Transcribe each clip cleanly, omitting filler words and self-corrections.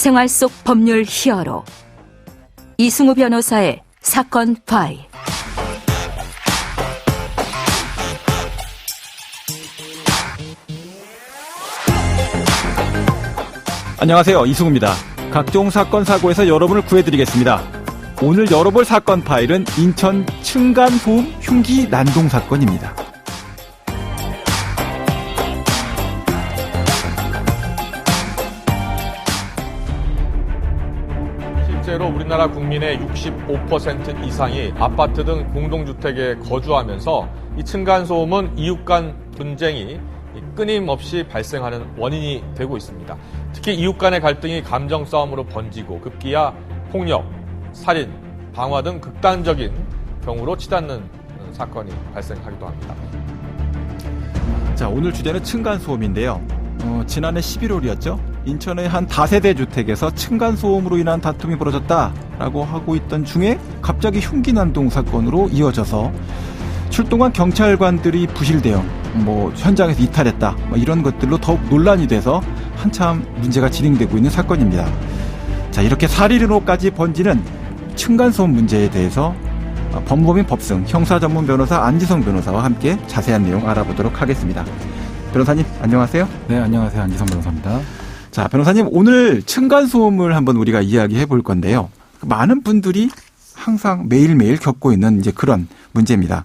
생활 속 법률 히어로 이승우 변호사의 사건 파일. 안녕하세요, 이승우입니다. 각종 사건 사고에서 여러분을 구해드리겠습니다. 오늘 열어볼 사건 파일은 인천 층간소음 흉기 난동 사건입니다. 실제로 우리나라 국민의 65% 이상이 아파트 등 공동주택에 거주하면서 이 층간소음은 이웃 간 분쟁이 끊임없이 발생하는 원인이 되고 있습니다. 특히 이웃 간의 갈등이 감정 싸움으로 번지고 급기야 폭력, 살인, 방화 등 극단적인 경우로 치닫는 사건이 발생하기도 합니다. 자, 오늘 주제는 층간소음인데요. 지난해 11월이었죠. 인천의 한 다세대 주택에서 층간소음으로 인한 다툼이 벌어졌다라고 하고 있던 중에 갑자기 흉기 난동 사건으로 이어져서 출동한 경찰관들이 부실 대응, 현장에서 이탈했다, 이런 것들로 더욱 논란이 돼서 한참 문제가 진행되고 있는 사건입니다. 자, 이렇게 살인으로까지 번지는 층간소음 문제에 대해서 법무법인 법승 형사전문 변호사 안지성 변호사와 함께 자세한 내용 알아보도록 하겠습니다. 변호사님, 안녕하세요. 네, 안녕하세요. 안지성 변호사입니다. 자, 변호사님, 오늘 층간소음을 한번 우리가 이야기해 볼 건데요. 많은 분들이 항상 매일매일 겪고 있는 이제 그런 문제입니다.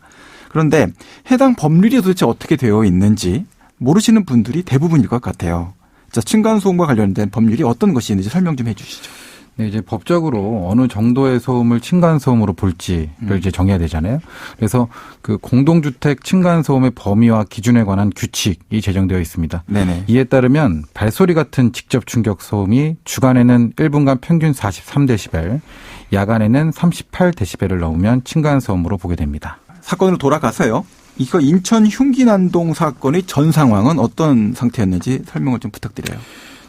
그런데 해당 법률이 도대체 어떻게 되어 있는지 모르시는 분들이 대부분일 것 같아요. 자, 층간소음과 관련된 법률이 어떤 것이 있는지 설명 좀 해 주시죠. 네, 이제 법적으로 어느 정도의 소음을 층간소음으로 볼지를 이제 정해야 되잖아요. 그래서 그 공동주택 층간소음의 범위와 기준에 관한 규칙이 제정되어 있습니다. 네네. 이에 따르면 발소리 같은 직접 충격 소음이 주간에는 1분간 평균 43데시벨, 야간에는 38데시벨을 넘으면 층간소음으로 보게 됩니다. 사건으로 돌아가서요. 이거 인천 흉기 난동 사건의 전 상황은 어떤 상태였는지 설명을 좀 부탁드려요.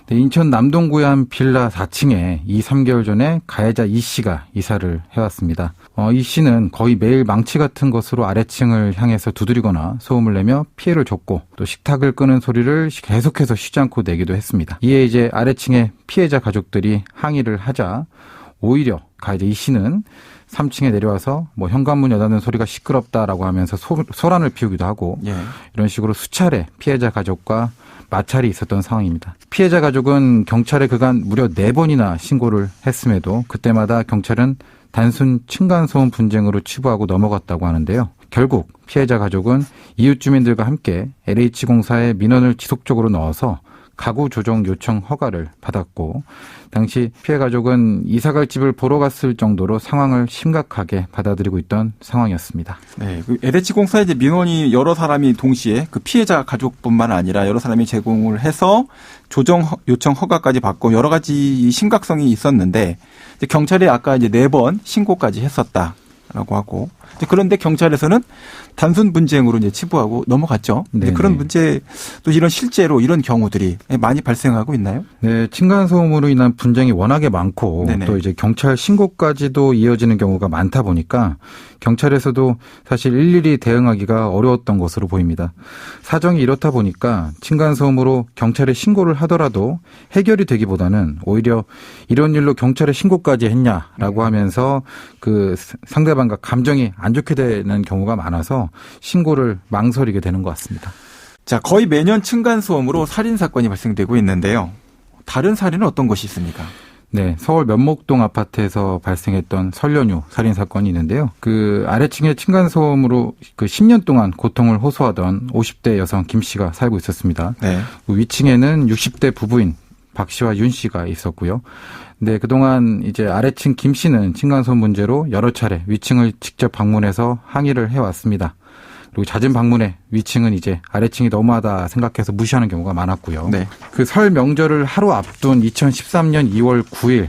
네, 인천 남동구의 한 빌라 4층에 2, 3개월 전에 가해자 이 씨가 이사를 해왔습니다. 이 씨는 거의 매일 망치 같은 것으로 아래층을 향해서 두드리거나 소음을 내며 피해를 줬고 또 식탁을 끄는 소리를 계속해서 쉬지 않고 내기도 했습니다. 이에 이제 아래층의 피해자 가족들이 항의를 하자 오히려 가해자 이 씨는 3층에 내려와서 현관문 여닫는 소리가 시끄럽다라고 하면서 소란을 피우기도 하고 이런 식으로 수차례 피해자 가족과 마찰이 있었던 상황입니다. 피해자 가족은 경찰에 그간 무려 4번이나 신고를 했음에도 그때마다 경찰은 단순 층간소음 분쟁으로 치부하고 넘어갔다고 하는데요. 결국 피해자 가족은 이웃 주민들과 함께 LH공사에 민원을 지속적으로 넣어서 가구 조정 요청 허가를 받았고 당시 피해 가족은 이사갈 집을 보러 갔을 정도로 상황을 심각하게 받아들이고 있던 상황이었습니다. 네, 그 LH공사에 이제 민원이 여러 사람이 동시에 그 피해자 가족뿐만 아니라 여러 사람이 제공을 해서 조정 요청 허가까지 받고 여러 가지 심각성이 있었는데 이제 경찰이 아까 이제 4번 신고까지 했었다라고 하고 그런데 경찰에서는 단순 분쟁으로 이제 치부하고 넘어갔죠. 그런 문제 또 이런 실제로 이런 경우들이 많이 발생하고 있나요? 네, 층간소음으로 인한 분쟁이 워낙에 많고 네네. 또 이제 경찰 신고까지도 이어지는 경우가 많다 보니까 경찰에서도 사실 일일이 대응하기가 어려웠던 것으로 보입니다. 사정이 이렇다 보니까 층간소음으로 경찰에 신고를 하더라도 해결이 되기보다는 오히려 이런 일로 경찰에 신고까지 했냐라고 하면서 그 상대방과 감정이 안 좋게 되는 경우가 많아서 신고를 망설이게 되는 것 같습니다. 자, 거의 매년 층간소음으로 살인사건이 발생되고 있는데요. 다른 살인은 어떤 것이 있습니까? 네, 서울 면목동 아파트에서 발생했던 설 연휴 살인사건이 있는데요. 그 아래층의 층간소음으로 그 10년 동안 고통을 호소하던 50대 여성 김 씨가 살고 있었습니다. 네. 그 위층에는 60대 부부인 박 씨와 윤 씨가 있었고요. 네, 그동안 이제 아래층 김 씨는 층간소음 문제로 여러 차례 위층을 직접 방문해서 항의를 해왔습니다. 그리고 잦은 방문에 위층은 이제 아래층이 너무하다 생각해서 무시하는 경우가 많았고요. 네. 그 설 명절을 하루 앞둔 2013년 2월 9일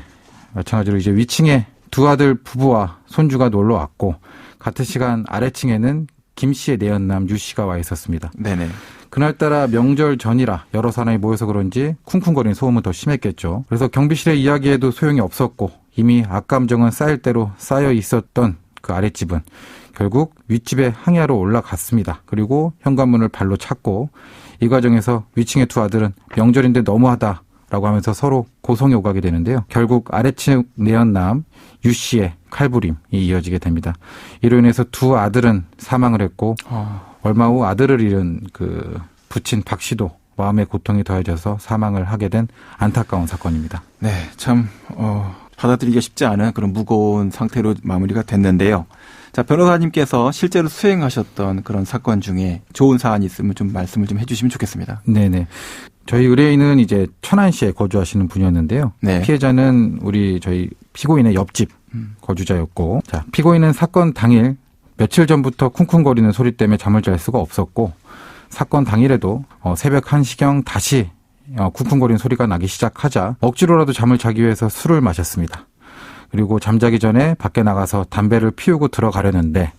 마찬가지로 이제 위층에 두 아들 부부와 손주가 놀러 왔고 같은 시간 아래층에는 김 씨의 내연남 유 씨가 와 있었습니다. 네네. 그날따라 명절 전이라 여러 사람이 모여서 그런지 쿵쿵거리는 소음은 더 심했겠죠. 그래서 경비실에 이야기해도 소용이 없었고 이미 악감정은 쌓일 대로 쌓여 있었던 그 아랫집은 결국 윗집에 항의하러 올라갔습니다. 그리고 현관문을 발로 찼고 이 과정에서 위층의 두 아들은 명절인데 너무하다라고 라고 하면서 서로 고성이 오가게 되는데요. 결국 아래층 내연남 유 씨의 칼부림이 이어지게 됩니다. 이로 인해서 두 아들은 사망을 했고 얼마 후 아들을 잃은 그 부친 박 씨도 마음의 고통이 더해져서 사망을 하게 된 안타까운 사건입니다. 네, 참 받아들이기가 쉽지 않은 그런 무거운 상태로 마무리가 됐는데요. 자, 변호사님께서 실제로 수행하셨던 그런 사건 중에 좋은 사안이 있으면 좀 말씀을 좀 해주시면 좋겠습니다. 네네. 저희 의뢰인은 이제 천안시에 거주하시는 분이었는데요. 네. 피해자는 저희 피고인의 옆집 거주자였고, 자, 피고인은 사건 당일 며칠 전부터 쿵쿵거리는 소리 때문에 잠을 잘 수가 없었고, 사건 당일에도 새벽 1시경 다시 쿵쿵거리는 소리가 나기 시작하자 억지로라도 잠을 자기 위해서 술을 마셨습니다. 그리고 잠자기 전에 밖에 나가서 담배를 피우고 들어가려는데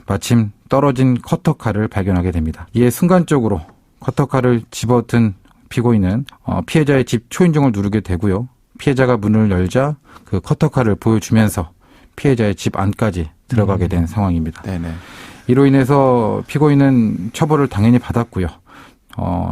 마침 떨어진 커터칼을 발견하게 됩니다. 이에 순간적으로 커터칼을 집어든 피고인은 피해자의 집 초인종을 누르게 되고요. 피해자가 문을 열자 그 커터칼을 보여주면서 피해자의 집 안까지 들어가게 된 상황입니다. 네네. 이로 인해서 피고인은 처벌을 당연히 받았고요.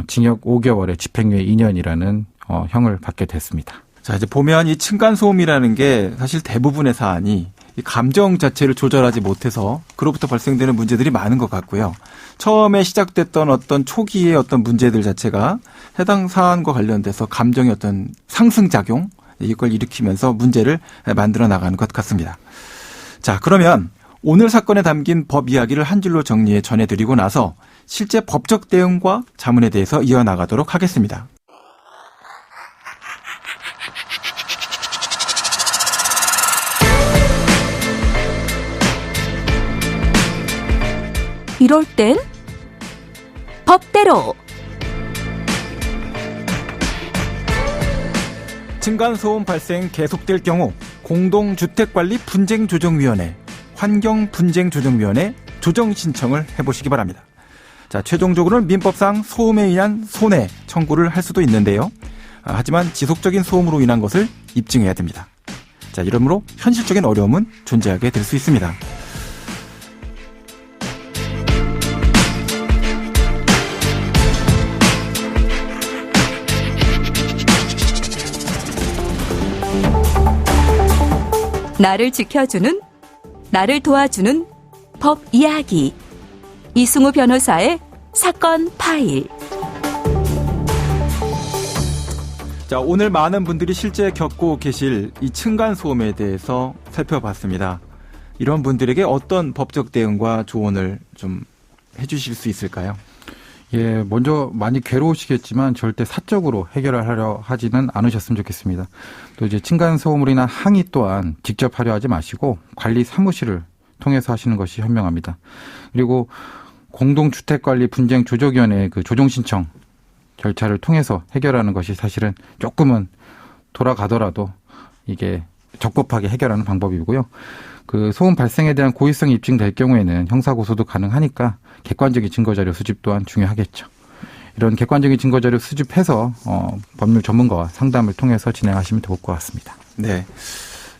징역 5개월에 집행유예 2년이라는 형을 받게 됐습니다. 자, 이제 보면 이 층간소음이라는 게 사실 대부분의 사안이 이 감정 자체를 조절하지 못해서 그로부터 발생되는 문제들이 많은 것 같고요. 처음에 시작됐던 어떤 초기의 어떤 문제들 자체가 해당 사안과 관련돼서 감정의 어떤 상승작용, 이걸 일으키면서 문제를 만들어 나가는 것 같습니다. 자, 그러면 오늘 사건에 담긴 법 이야기를 한 줄로 정리해 전해드리고 나서 실제 법적 대응과 자문에 대해서 이어나가도록 하겠습니다. 이럴 땐 법대로. 층간소음 발생 계속될 경우 공동주택관리 분쟁조정위원회, 환경분쟁조정위원회 조정 신청을 해보시기 바랍니다. 자, 최종적으로는 민법상 소음에 의한 손해 청구를 할 수도 있는데요. 하지만 지속적인 소음으로 인한 것을 입증해야 됩니다. 자, 이러므로 현실적인 어려움은 존재하게 될 수 있습니다. 나를 지켜주는, 나를 도와주는 법 이야기. 이승우 변호사의 사건 파일. 자, 오늘 많은 분들이 실제 겪고 계실 이 층간소음에 대해서 살펴봤습니다. 이런 분들에게 어떤 법적 대응과 조언을 좀 해주실 수 있을까요? 예, 먼저 많이 괴로우시겠지만 절대 사적으로 해결하려 하지는 않으셨으면 좋겠습니다. 또 이제 층간소음으로 인한 항의 또한 직접 하려 하지 마시고 관리 사무실을 통해서 하시는 것이 현명합니다. 그리고 공동주택관리 분쟁조정위원회 그 조정 신청 절차를 통해서 해결하는 것이 사실은 조금은 돌아가더라도 이게 적법하게 해결하는 방법이고요. 그 소음 발생에 대한 고의성이 입증될 경우에는 형사고소도 가능하니까 객관적인 증거자료 수집 또한 중요하겠죠. 이런 객관적인 증거자료 수집해서 법률 전문가와 상담을 통해서 진행하시면 좋을 것 같습니다. 네.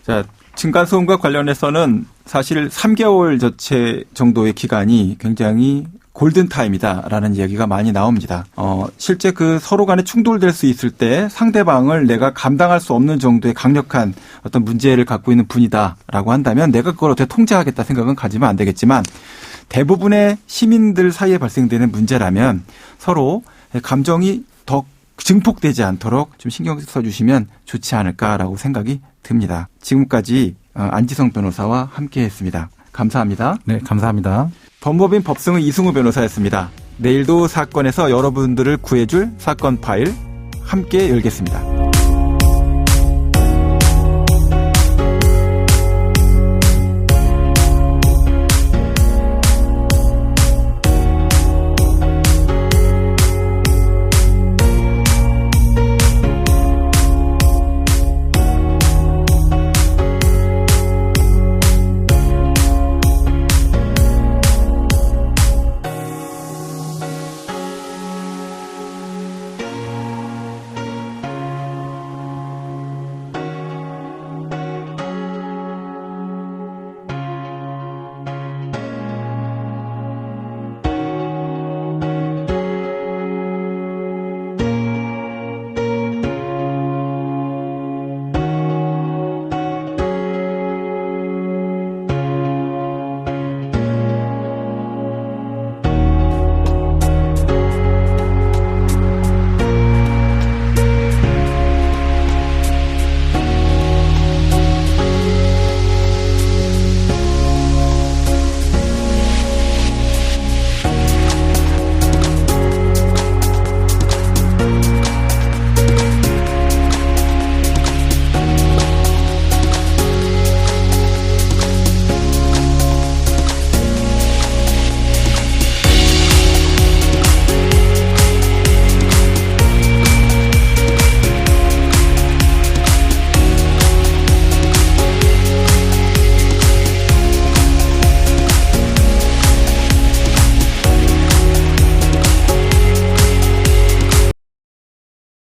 자, 층간소음과 관련해서는 사실 3개월 저체 정도의 기간이 굉장히 골든타임이다라는 이야기가 많이 나옵니다. 실제 그 서로 간에 충돌될 수 있을 때 상대방을 내가 감당할 수 없는 정도의 강력한 어떤 문제를 갖고 있는 분이다라고 한다면 내가 그걸 어떻게 통제하겠다 생각은 가지면 안 되겠지만 대부분의 시민들 사이에 발생되는 문제라면 서로 감정이 더 증폭되지 않도록 좀 신경 써주시면 좋지 않을까라고 생각이 듭니다. 지금까지 안지성 변호사와 함께했습니다. 감사합니다. 네, 감사합니다. 법무법인 법승의 이승우 변호사였습니다. 내일도 사건에서 여러분들을 구해줄 사건 파일 함께 열겠습니다.